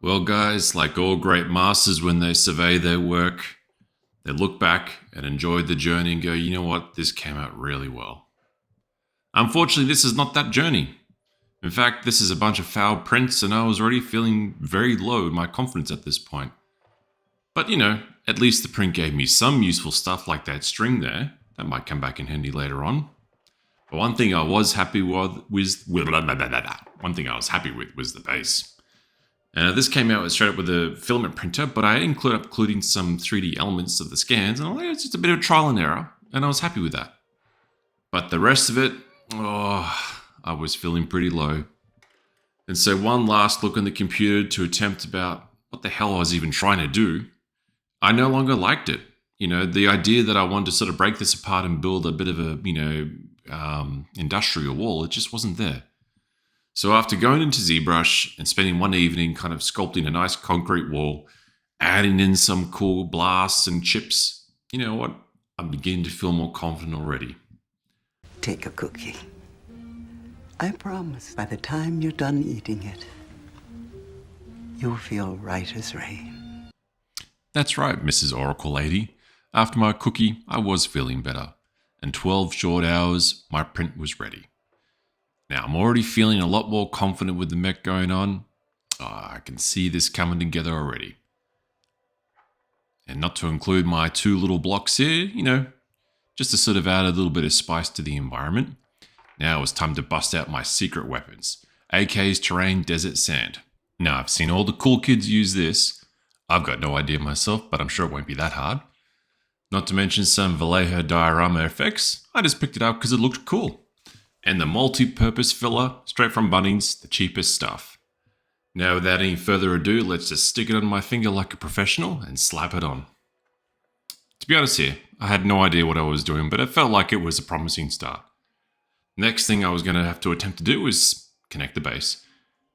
Well, guys, like all great masters, when they survey their work, they look back and enjoy the journey and go, you know what, this came out really well. Unfortunately, this is not that journey. In fact, this is a bunch of foul prints, and I was already feeling very low in my confidence at this point. But at least the print gave me some useful stuff like that string there. That might come back in handy later on. But one thing I was happy with was the base. This came out straight up with a filament printer, but I ended up including some 3D elements of the scans, and it's just a bit of trial and error, and I was happy with that. But the rest of it, I was feeling pretty low. And so one last look on the computer to attempt about what the hell I was even trying to do, I no longer liked it. The idea that I wanted to sort of break this apart and build a bit of a, industrial wall, it just wasn't there. So after going into ZBrush and spending one evening kind of sculpting a nice concrete wall, adding in some cool blasts and chips, you know what? I'm beginning to feel more confident already. Take a cookie. I promise by the time you're done eating it, you'll feel right as rain. That's right, Mrs. Oracle Lady. After my cookie, I was feeling better. In 12 short hours, my print was ready. Now, I'm already feeling a lot more confident with the mech going on. I can see this coming together already. And not to include my two little blocks here, just to sort of add a little bit of spice to the environment. Now it's time to bust out my secret weapons. AK's Terrain Desert Sand. Now, I've seen all the cool kids use this. I've got no idea myself, but I'm sure it won't be that hard. Not to mention some Vallejo diorama effects. I just picked it up because it looked cool. And the multi-purpose filler, straight from Bunnings, the cheapest stuff. Now, without any further ado, let's just stick it on my finger like a professional and slap it on. To be honest here, I had no idea what I was doing, but it felt like it was a promising start. Next thing I was going to have to attempt to do was connect the base.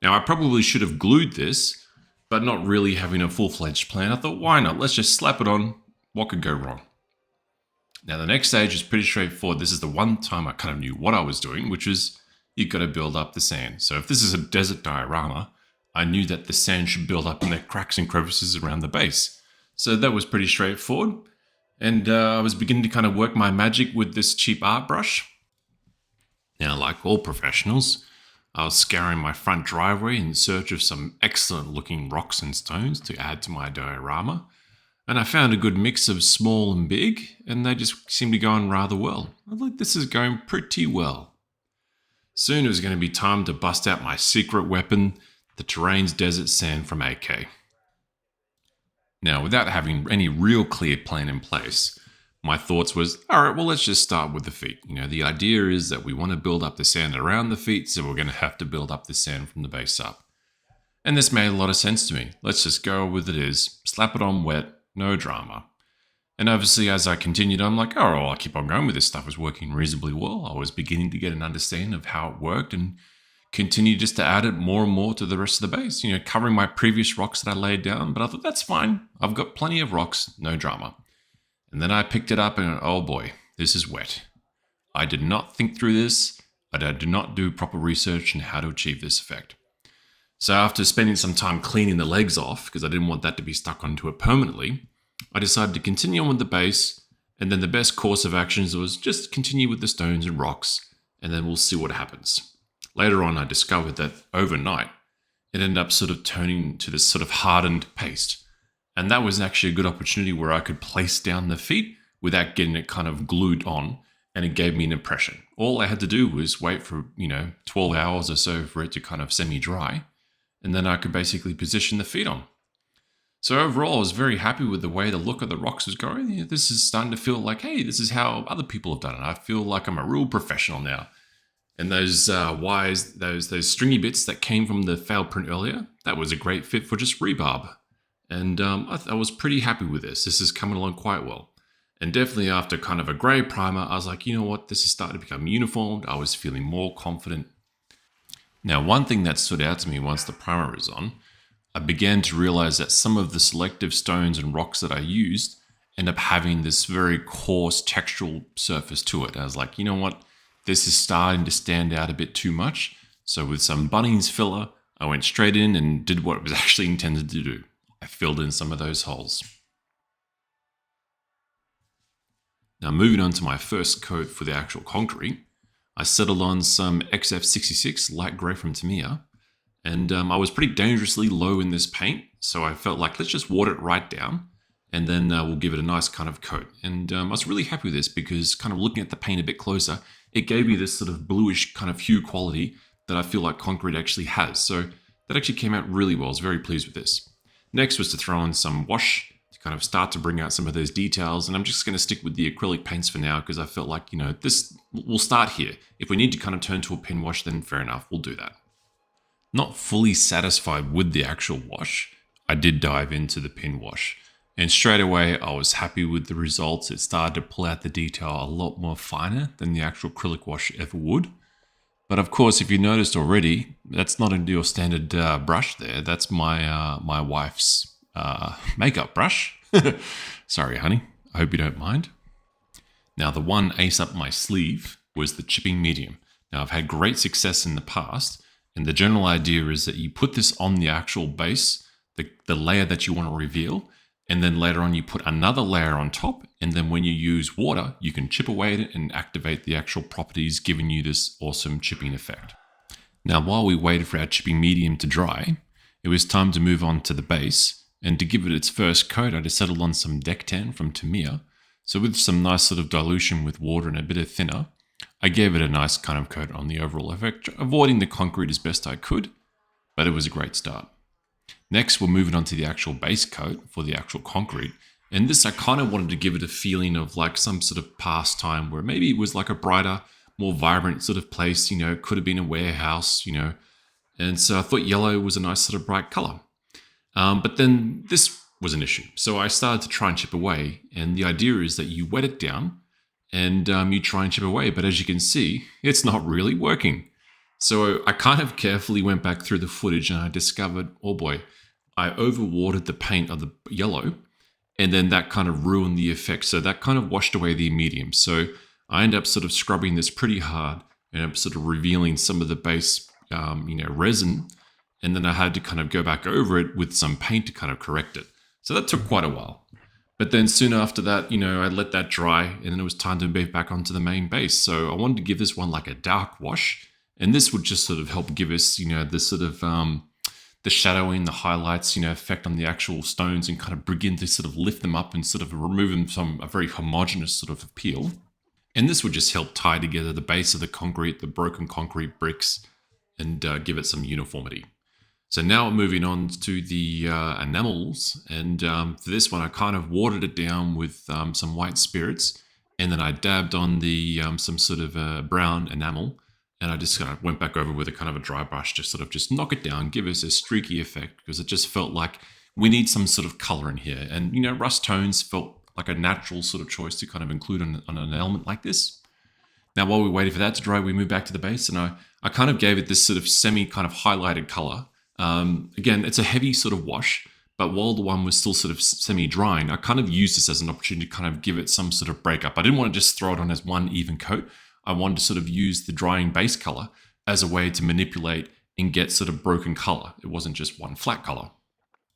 Now, I probably should have glued this, but not really having a full-fledged plan, I thought, why not? Let's just slap it on. What could go wrong? Now, the next stage is pretty straightforward. This is the one time I kind of knew what I was doing, which was you've got to build up the sand. So if this is a desert diorama, I knew that the sand should build up in the cracks and crevices around the base. So that was pretty straightforward. And I was beginning to kind of work my magic with this cheap art brush. Now, like all professionals, I was scouring my front driveway in search of some excellent looking rocks and stones to add to my diorama. And I found a good mix of small and big, and they just seemed to go on rather well. I thought this is going pretty well. Soon it was going to be time to bust out my secret weapon, the Terrain's Desert Sand from AK. Now, without having any real clear plan in place, my thoughts was, alright, well, let's just start with the feet. The idea is that we want to build up the sand around the feet, so we're going to have to build up the sand from the base up. And this made a lot of sense to me. Let's just go with it is, slap it on wet, no drama. And obviously, as I continued, I'm like, I'll keep on going with this stuff. It was working reasonably well. I was beginning to get an understanding of how it worked and continued just to add it more and more to the rest of the base, covering my previous rocks that I laid down. But I thought, that's fine. I've got plenty of rocks, no drama. And then I picked it up and, oh boy, this is wet. I did not think through this. I did not do proper research on how to achieve this effect. So after spending some time cleaning the legs off, because I didn't want that to be stuck onto it permanently, I decided to continue on with the base, and then the best course of actions was just continue with the stones and rocks, and then we'll see what happens. Later on, I discovered that overnight, it ended up sort of turning to this sort of hardened paste. And that was actually a good opportunity where I could place down the feet without getting it kind of glued on, and it gave me an impression. All I had to do was wait for, 12 hours or so for it to kind of semi-dry, and then I could basically position the feet on. So overall, I was very happy with the way the look of the rocks was going. This is starting to feel like, hey, this is how other people have done it. I feel like I'm a real professional now. And those wires, those stringy bits that came from the failed print earlier, that was a great fit for just rebarb. And I was pretty happy with this. This is coming along quite well. And definitely after kind of a grey primer, I was like, you know what, this is starting to become uniformed. I was feeling more confident. Now, one thing that stood out to me once the primer was on, I began to realize that some of the selective stones and rocks that I used end up having this very coarse textural surface to it. I was like, you know what, this is starting to stand out a bit too much. So with some Bunnings filler, I went straight in and did what it was actually intended to do. I filled in some of those holes. Now moving on to my first coat for the actual concrete, I settled on some XF66 light grey from Tamiya, and I was pretty dangerously low in this paint, so I felt like let's just water it right down, and then we'll give it a nice kind of coat. And I was really happy with this because kind of looking at the paint a bit closer, it gave me this sort of bluish kind of hue quality that I feel like concrete actually has. So that actually came out really well. I was very pleased with this. Next was to throw in some wash to kind of start to bring out some of those details. And I'm just going to stick with the acrylic paints for now because I felt like, this we'll start here. If we need to kind of turn to a pin wash, then fair enough, we'll do that. Not fully satisfied with the actual wash, I did dive into the pin wash. And straight away, I was happy with the results. It started to pull out the detail a lot more finer than the actual acrylic wash ever would. But of course, if you noticed already, that's not your standard brush there. That's my wife's makeup brush. Sorry, honey. I hope you don't mind. Now, the one ace up my sleeve was the chipping medium. Now, I've had great success in the past, and the general idea is that you put this on the actual base, the layer that you want to reveal, and then later on you put another layer on top, and then when you use water, you can chip away at it and activate the actual properties, giving you this awesome chipping effect. Now, while we waited for our chipping medium to dry, it was time to move on to the base, and to give it its first coat, I just settled on some deck tan from Tamiya. So with some nice sort of dilution with water and a bit of thinner, I gave it a nice kind of coat on the overall effect, avoiding the concrete as best I could, but it was a great start. Next, we're moving on to the actual base coat for the actual concrete. And this, I kind of wanted to give it a feeling of like some sort of past time where maybe it was like a brighter, more vibrant sort of place, could have been a warehouse, And so I thought yellow was a nice sort of bright color. But then this was an issue. So I started to try and chip away. And the idea is that you wet it down and you try and chip away. But as you can see, it's not really working. So I kind of carefully went back through the footage and I discovered, oh boy, I overwatered the paint of the yellow, and then that kind of ruined the effect. So that kind of washed away the medium. So I ended up sort of scrubbing this pretty hard and I'm sort of revealing some of the base, resin. And then I had to kind of go back over it with some paint to kind of correct it. So that took quite a while. But then soon after that, I let that dry and then it was time to move back onto the main base. So I wanted to give this one like a dark wash. And this would just sort of help give us, the sort of the shadowing, the highlights, effect on the actual stones and kind of begin to sort of lift them up and sort of remove them from a very homogeneous sort of appeal. And this would just help tie together the base of the concrete, the broken concrete bricks, and give it some uniformity. So now we're moving on to the enamels. And for this one, I kind of watered it down with some white spirits. And then I dabbed on the some sort of brown enamel. And I just kind of went back over with a kind of a dry brush to sort of just knock it down, give us a streaky effect, because it just felt like we need some sort of color in here. And, rust tones felt like a natural sort of choice to kind of include on an element like this. Now, while we waited for that to dry, we moved back to the base and I kind of gave it this sort of semi kind of highlighted color. Again, it's a heavy sort of wash, but while the one was still sort of semi-drying, I kind of used this as an opportunity to kind of give it some sort of breakup. I didn't want to just throw it on as one even coat. I wanted to sort of use the drying base color as a way to manipulate and get sort of broken color. It wasn't just one flat color.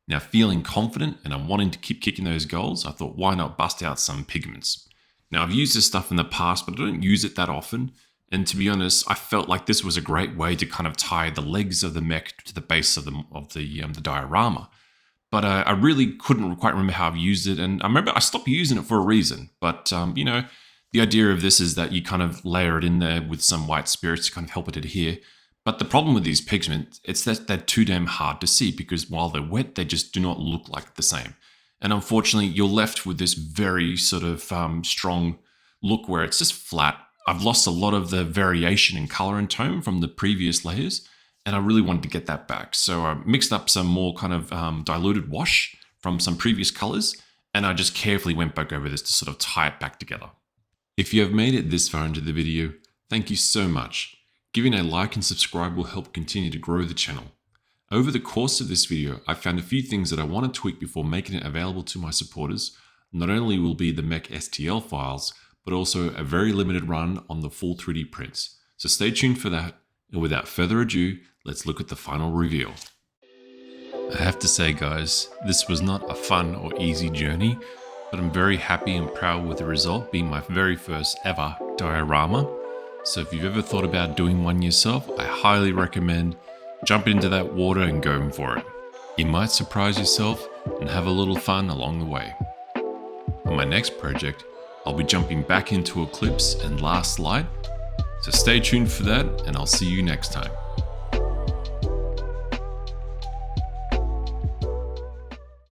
Now, feeling confident and I'm wanting to keep kicking those goals, I thought, why not bust out some pigments? Now, I've used this stuff in the past, but I don't use it that often. And to be honest, I felt like this was a great way to kind of tie the legs of the mech to the base of the diorama. But I really couldn't quite remember how I've used it. And I remember I stopped using it for a reason. But, the idea of this is that you kind of layer it in there with some white spirits to kind of help it adhere. But the problem with these pigments, it's that they're too damn hard to see because while they're wet, they just do not look like the same. And unfortunately, you're left with this very sort of strong look where it's just flat. I've lost a lot of the variation in color and tone from the previous layers, and I really wanted to get that back. So I mixed up some more kind of diluted wash from some previous colors, and I just carefully went back over this to sort of tie it back together. If you have made it this far into the video, thank you so much. Giving a like and subscribe will help continue to grow the channel. Over the course of this video, I found a few things that I want to tweak before making it available to my supporters. Not only will be the mech STL files, but also a very limited run on the full 3D prints. So stay tuned for that, And without further ado, let's look at the final reveal. I have to say guys, this was not a fun or easy journey, but I'm very happy and proud with the result being my very first ever diorama. So if you've ever thought about doing one yourself, I highly recommend jumping into that water and going for it. You might surprise yourself and have a little fun along the way. On my next project, I'll be jumping back into Eclipse and Last Light, so stay tuned for that and I'll see you next time.